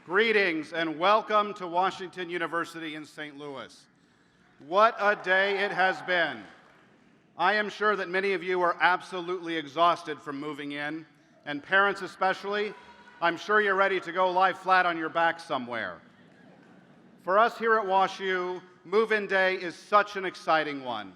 Greetings and welcome to Washington University in St. Louis. What a day it has been. I am sure that many of you are absolutely exhausted from moving in, and parents especially, I'm sure you're ready to go lie flat on your back somewhere. For us here at WashU, move-in day is such an exciting one,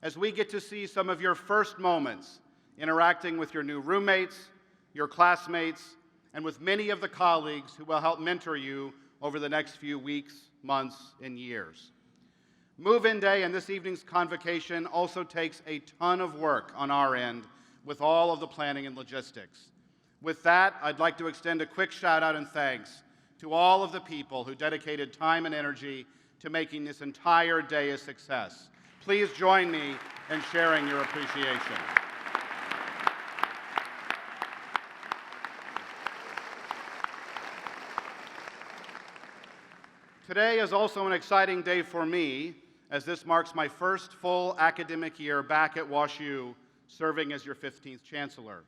as we get to see some of your first moments interacting with your new roommates, your classmates, and with many of the colleagues who will help mentor you over the next few weeks, months, and years. Move-in day and this evening's convocation also takes a ton of work on our end with all of the planning and logistics. With that, I'd like to extend a quick shout out and thanks to all of the people who dedicated time and energy to making this entire day a success. Please join me in sharing your appreciation. Today is also an exciting day for me, as this marks my first full academic year back at WashU, serving as your 15th Chancellor.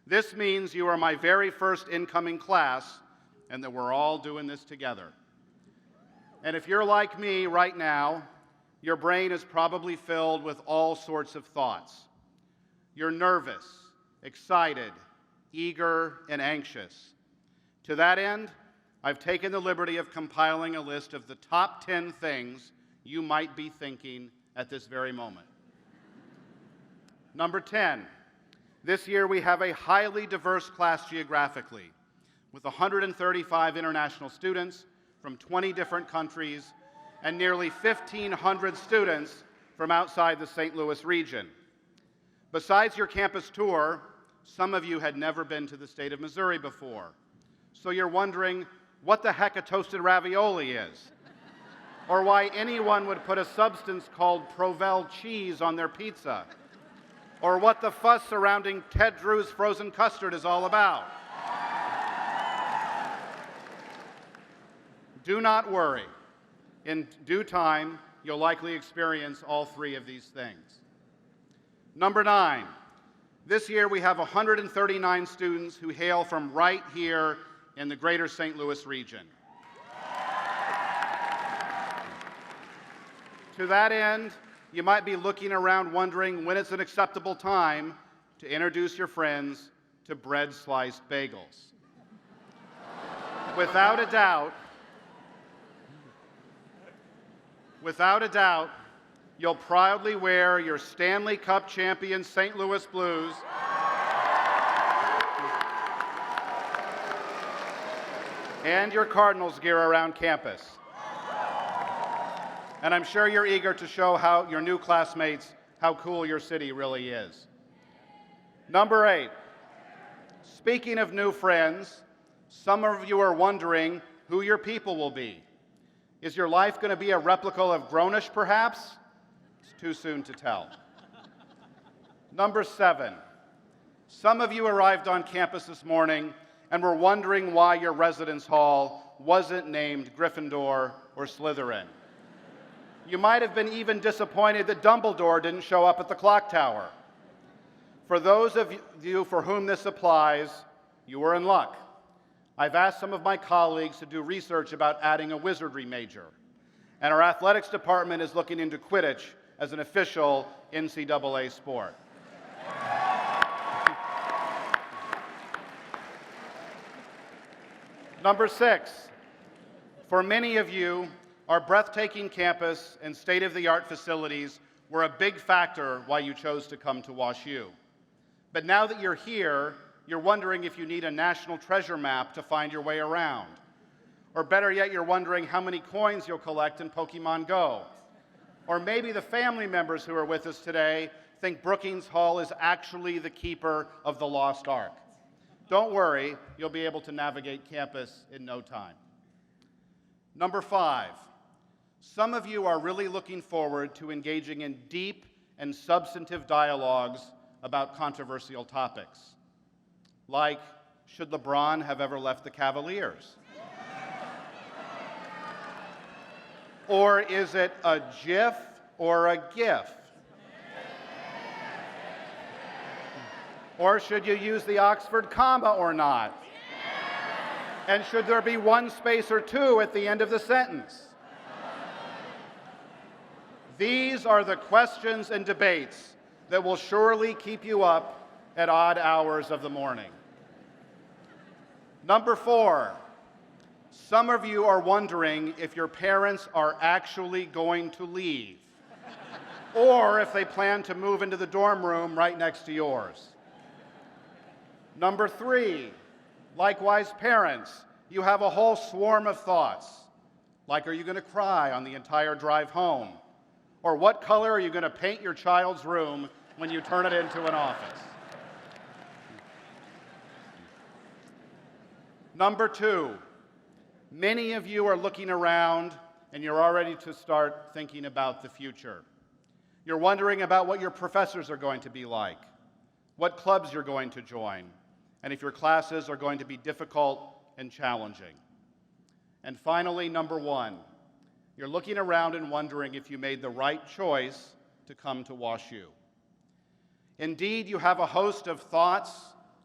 This means you are my very first incoming class, and that we're all doing this together. And if you're like me right now, your brain is probably filled with all sorts of thoughts. You're nervous, excited, eager, and anxious. To that end, I've taken the liberty of compiling a list of the top 10 things you might be thinking at this very moment. Number 10, this year we have a highly diverse class geographically, with 135 international students from 20 different countries and nearly 1,500 students from outside the St. Louis region. Besides your campus tour, some of you had never been to the state of Missouri before, so you're wondering what the heck a toasted ravioli is, or why anyone would put a substance called Provel cheese on their pizza, or what the fuss surrounding Ted Drew's frozen custard is all about. Do not worry. In due time, you'll likely experience all three of these things. Number 9, this year we have 139 students who hail from right here in the greater St. Louis region. To that end, you might be looking around wondering when it's an acceptable time to introduce your friends to bread-sliced bagels. Without a doubt, you'll proudly wear your Stanley Cup champion St. Louis Blues and your Cardinals gear around campus. And I'm sure you're eager to show your new classmates how cool your city really is. Number 8, speaking of new friends, some of you are wondering who your people will be. Is your life going to be a replica of Grownish, perhaps? It's too soon to tell. Number 7, some of you arrived on campus this morning and were wondering why your residence hall wasn't named Gryffindor or Slytherin. You might have been even disappointed that Dumbledore didn't show up at the clock tower. For those of you for whom this applies, you were in luck. I've asked some of my colleagues to do research about adding a wizardry major, and our athletics department is looking into Quidditch as an official NCAA sport. Number 6, for many of you, our breathtaking campus and state-of-the-art facilities were a big factor why you chose to come to WashU. But now that you're here, you're wondering if you need a national treasure map to find your way around. Or better yet, you're wondering how many coins you'll collect in Pokemon Go. Or maybe the family members who are with us today think Brookings Hall is actually the keeper of the Lost Ark. Don't worry, you'll be able to navigate campus in no time. Number 5, some of you are really looking forward to engaging in deep and substantive dialogues about controversial topics, like, should LeBron have ever left the Cavaliers? Or is it a GIF or a GIF? Or should you use the Oxford comma or not? And should there be one space or two at the end of the sentence? These are the questions and debates that will surely keep you up at odd hours of the morning. Number 4, some of you are wondering if your parents are actually going to leave, or if they plan to move into the dorm room right next to yours. Number 3, likewise, parents, you have a whole swarm of thoughts, like, are you going to cry on the entire drive home? Or what color are you going to paint your child's room when you turn it into an office? Number 2, many of you are looking around and you're already to start thinking about the future. You're wondering about what your professors are going to be like, what clubs you're going to join, and if your classes are going to be difficult and challenging. And finally, number 1, you're looking around and wondering if you made the right choice to come to WashU. Indeed, you have a host of thoughts,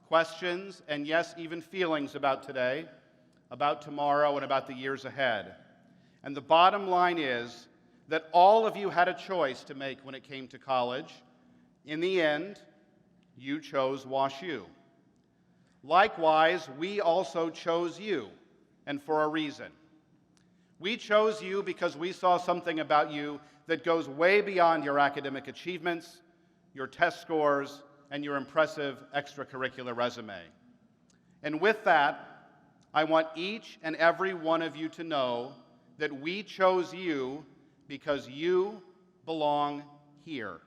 questions, and yes, even feelings about today, about tomorrow, and about the years ahead. And the bottom line is that all of you had a choice to make when it came to college. In the end, you chose WashU. Likewise, we also chose you, and for a reason. We chose you because we saw something about you that goes way beyond your academic achievements, your test scores, and your impressive extracurricular resume. And with that, I want each and every one of you to know that we chose you because you belong here.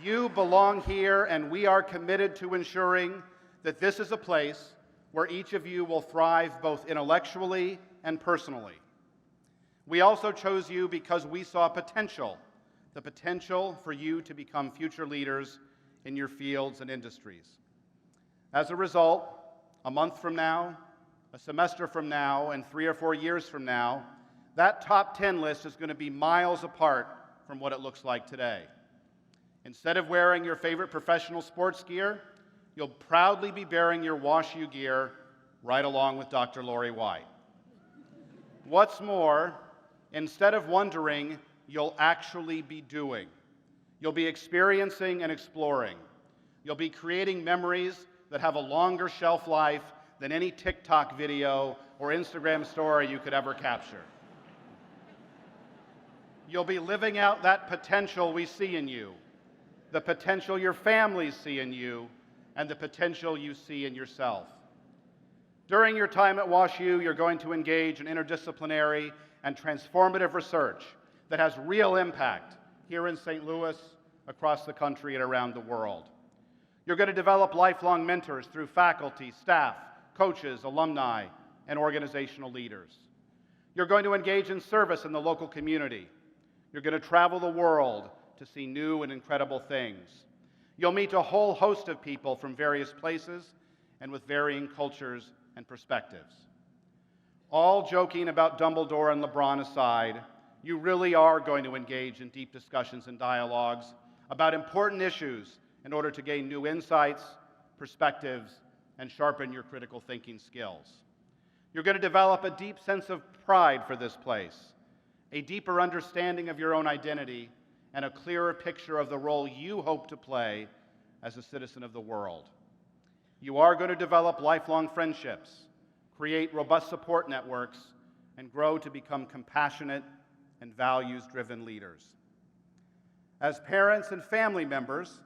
You belong here, and we are committed to ensuring that this is a place where each of you will thrive both intellectually and personally. We also chose you because we saw potential, the potential for you to become future leaders in your fields and industries. As a result, a month from now, a semester from now, and 3 or 4 years from now, that top 10 list is going to be miles apart from what it looks like today. Instead of wearing your favorite professional sports gear, you'll proudly be bearing your WashU gear right along with Dr. Lori White. What's more, instead of wondering, you'll actually be doing. You'll be experiencing and exploring. You'll be creating memories that have a longer shelf life than any TikTok video or Instagram story you could ever capture. You'll be living out that potential we see in you, the potential your families see in you, and the potential you see in yourself. During your time at WashU, you're going to engage in interdisciplinary and transformative research that has real impact here in St. Louis, across the country, and around the world. You're going to develop lifelong mentors through faculty, staff, coaches, alumni, and organizational leaders. You're going to engage in service in the local community. You're going to travel the world to see new and incredible things. You'll meet a whole host of people from various places and with varying cultures and perspectives. All joking about Dumbledore and LeBron aside, you really are going to engage in deep discussions and dialogues about important issues in order to gain new insights, perspectives, and sharpen your critical thinking skills. You're going to develop a deep sense of pride for this place, a deeper understanding of your own identity, and a clearer picture of the role you hope to play as a citizen of the world. You are going to develop lifelong friendships, create robust support networks, and grow to become compassionate and values-driven leaders. As parents and family members,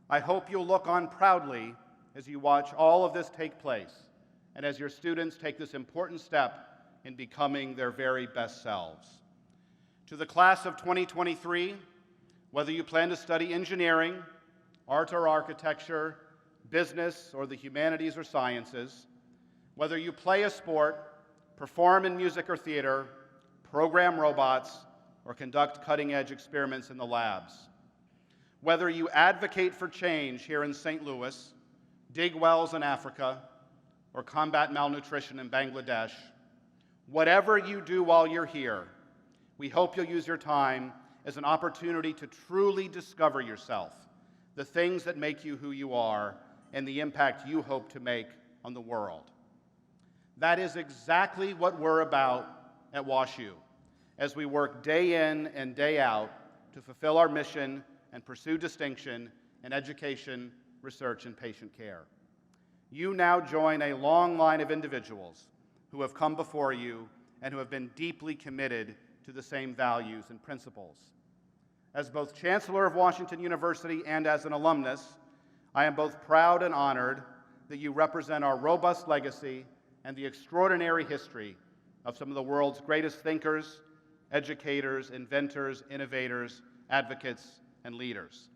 I hope you'll look on proudly as you watch all of this take place and as your students take this important step in becoming their very best selves. To the class of 2023, whether you plan to study engineering, art or architecture, business, or the humanities or sciences, whether you play a sport, perform in music or theater, program robots, or conduct cutting-edge experiments in the labs, whether you advocate for change here in St. Louis, dig wells in Africa, or combat malnutrition in Bangladesh, whatever you do while you're here, We hope you'll use your time as an opportunity to truly discover yourself, the things that make you who you are, and the impact you hope to make on the world. That is exactly what we're about at WashU, as we work day in and day out to fulfill our mission and pursue distinction in education, research, and patient care. You now join a long line of individuals who have come before you and who have been deeply committed to the same values and principles. As both Chancellor of Washington University and as an alumnus, I am both proud and honored that you represent our robust legacy and the extraordinary history of some of the world's greatest thinkers, educators, inventors, innovators, advocates, and leaders.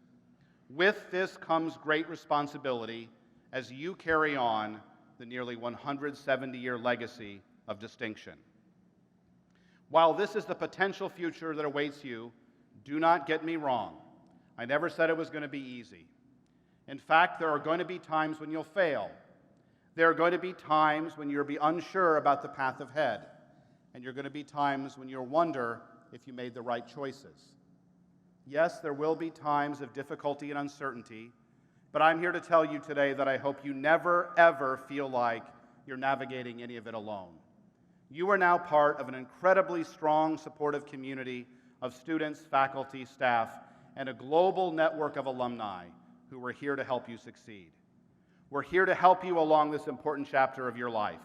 With this comes great responsibility as you carry on the nearly 170-year legacy of distinction. While this is the potential future that awaits you, do not get me wrong. I never said it was going to be easy. In fact, there are going to be times when you'll fail. There are going to be times when you'll be unsure about the path ahead, and you're going to be times when you'll wonder if you made the right choices. Yes, there will be times of difficulty and uncertainty, but I'm here to tell you today that I hope you never, ever feel like you're navigating any of it alone. You are now part of an incredibly strong, supportive community of students, faculty, staff, and a global network of alumni who are here to help you succeed. We're here to help you along this important chapter of your life.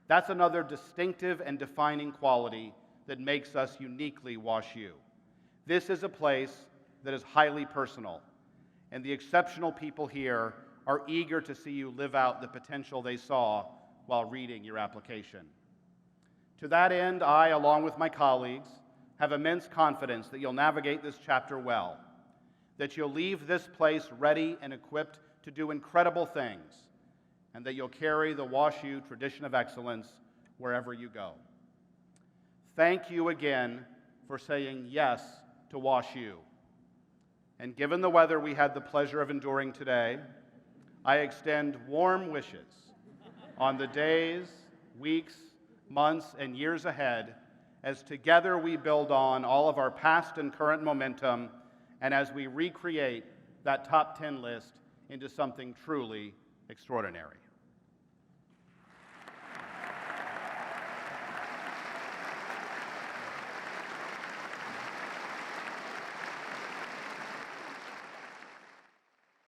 That's another distinctive and defining quality that makes us uniquely WashU. This is a place that is highly personal, and the exceptional people here are eager to see you live out the potential they saw while reading your application. To that end, I, along with my colleagues, have immense confidence that you'll navigate this chapter well, that you'll leave this place ready and equipped to do incredible things, and that you'll carry the WashU tradition of excellence wherever you go. Thank you again for saying yes to WashU. And given the weather we had the pleasure of enduring today, I extend warm wishes on the days, weeks, months, and years ahead as together we build on all of our past and current momentum and as we recreate that top 10 list into something truly extraordinary.